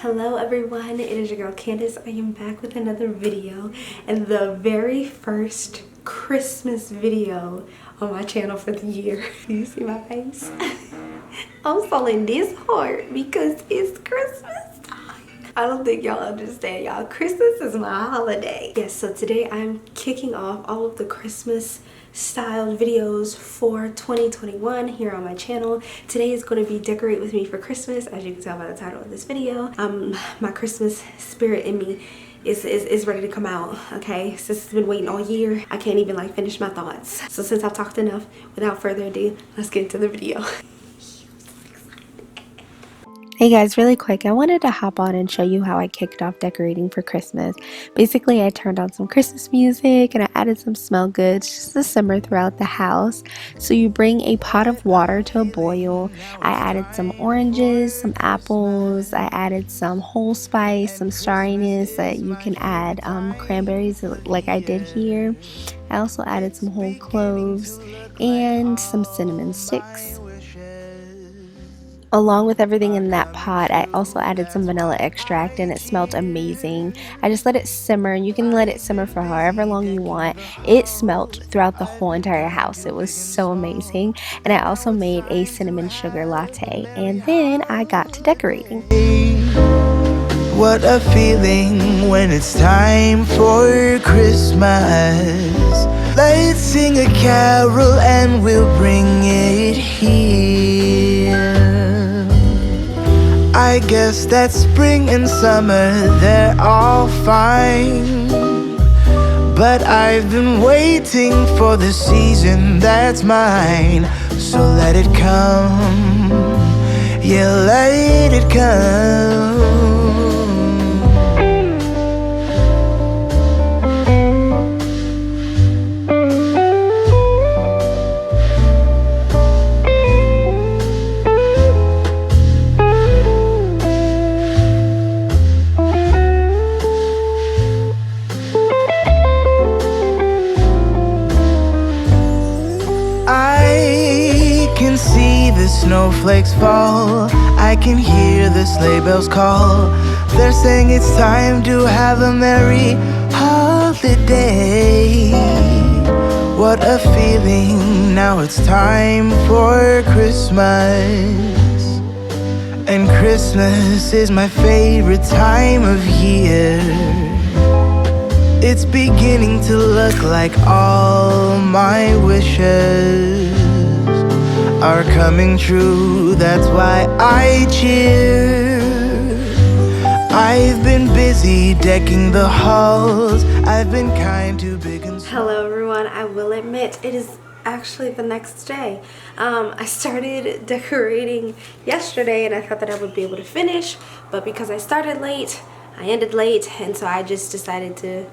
Hello everyone, it is your girl Candace. I am back with another video and the very first Christmas video on my channel for the year. Do you see my face? I'm falling this hard because it's Christmas time. I don't think y'all understand, y'all. Christmas is my holiday. Yes, so today I'm kicking off all of the Christmas styled videos for 2021 here on my channel. Today is going to be Decorate With Me for Christmas, as you can tell by the title of this video. My Christmas spirit in me is ready to come out, okay? Since it's been waiting all year, I can't even like finish my thoughts. So since I've talked enough, without further ado, let's get into the video. Hey guys, really quick, I wanted to hop on and show you how I kicked off decorating for Christmas. Basically, I turned on some Christmas music and I added some smell goods just to simmer throughout the house. So you bring a pot of water to a boil. I added some oranges, some apples, I added some allspice, some Star Anise that you can add cranberries like I did here. I also added some whole cloves and some cinnamon sticks. Along with everything in that pot, I also added some vanilla extract and it smelled amazing. I just let it simmer. You can let it simmer for however long you want. It smelled throughout the whole entire house. It was so amazing. And I also made a cinnamon sugar latte. And then I got to decorating. What a feeling when it's time for Christmas. Let's sing a carol and we'll bring it here. I guess that spring and summer, they're all fine, but I've been waiting for the season that's mine. So let it come, yeah, let it come. Snowflakes fall, I can hear the sleigh bells call. They're saying it's time to have a merry holiday. What a feeling, now it's time for Christmas. And Christmas is my favorite time of year. It's beginning to look like all my wishes are coming true, that's why I cheer. I've been busy decking the halls, I've been kind to big and small. Hello everyone, I will admit it is actually the next day. I started decorating yesterday and I thought that I would be able to finish, but because I started late, I ended late, and so I just decided to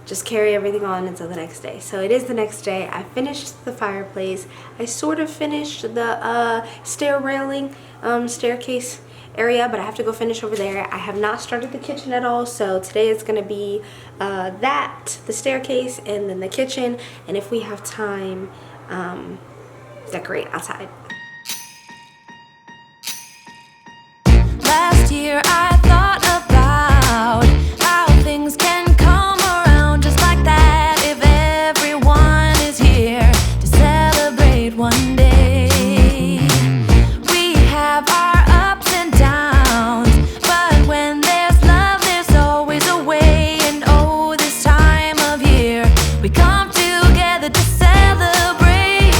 just carry everything on until the next day. So it is the next day. I finished the fireplace. I sort of finished the stair railing, staircase area, but I have to go finish over there. I have not started the kitchen at all, so today is gonna be the staircase, and then the kitchen, and if we have time, decorate outside. Last year I thought about how things can come around just like that if everyone is here to celebrate one day. We have our ups and downs, but when there's love there's always a way. And oh, this time of year we come together to celebrate.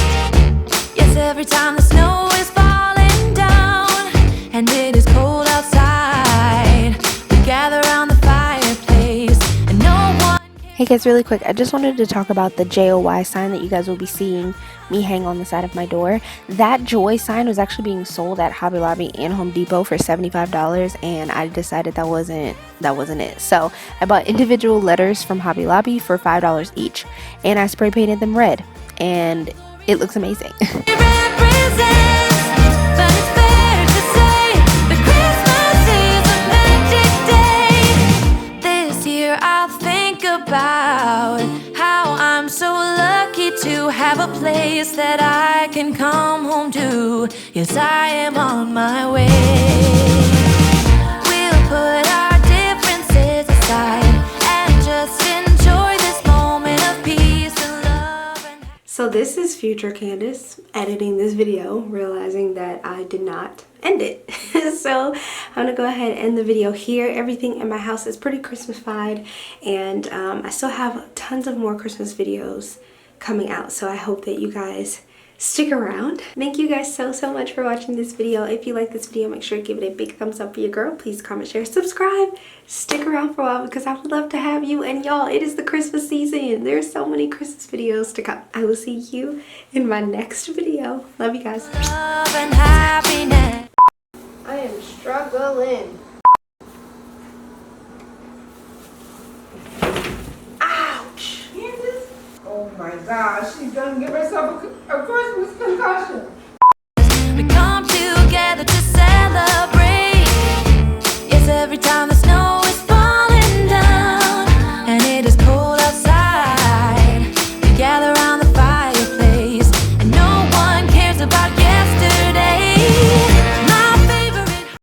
Yes, every time the snow is falling down and it is cold outside, we gather around the fireplace and no one. Hey guys, really quick, I just wanted to talk about the JOY sign that you guys will be seeing me hang on the side of my door. That Joy sign was actually being sold at Hobby Lobby and Home Depot for $75, and I decided that wasn't it. So I bought individual letters from Hobby Lobby for $5 each, and I spray painted them red, and it looks amazing. About how I'm so lucky to have a place that I can come home to. Yes, I am on my way. We'll put So this is future Candace editing this video, realizing that I did not end it. So I'm gonna go ahead and end the video here. Everything in my house is pretty Christmas-fied, and I still have tons of more Christmas videos coming out, so I hope that you guys stick around. Thank you guys so much for watching this video. If you like this video, make sure to give it a big thumbs up for your girl. Please comment, share, subscribe. Stick around for a while because I would love to have you. And y'all, it is the Christmas season. There's so many Christmas videos to come. I will see you in my next video. Love you guys. Love and happiness. I am struggling. Ouch. Candace? Oh my gosh, she's gonna give herself a Christmas concussion.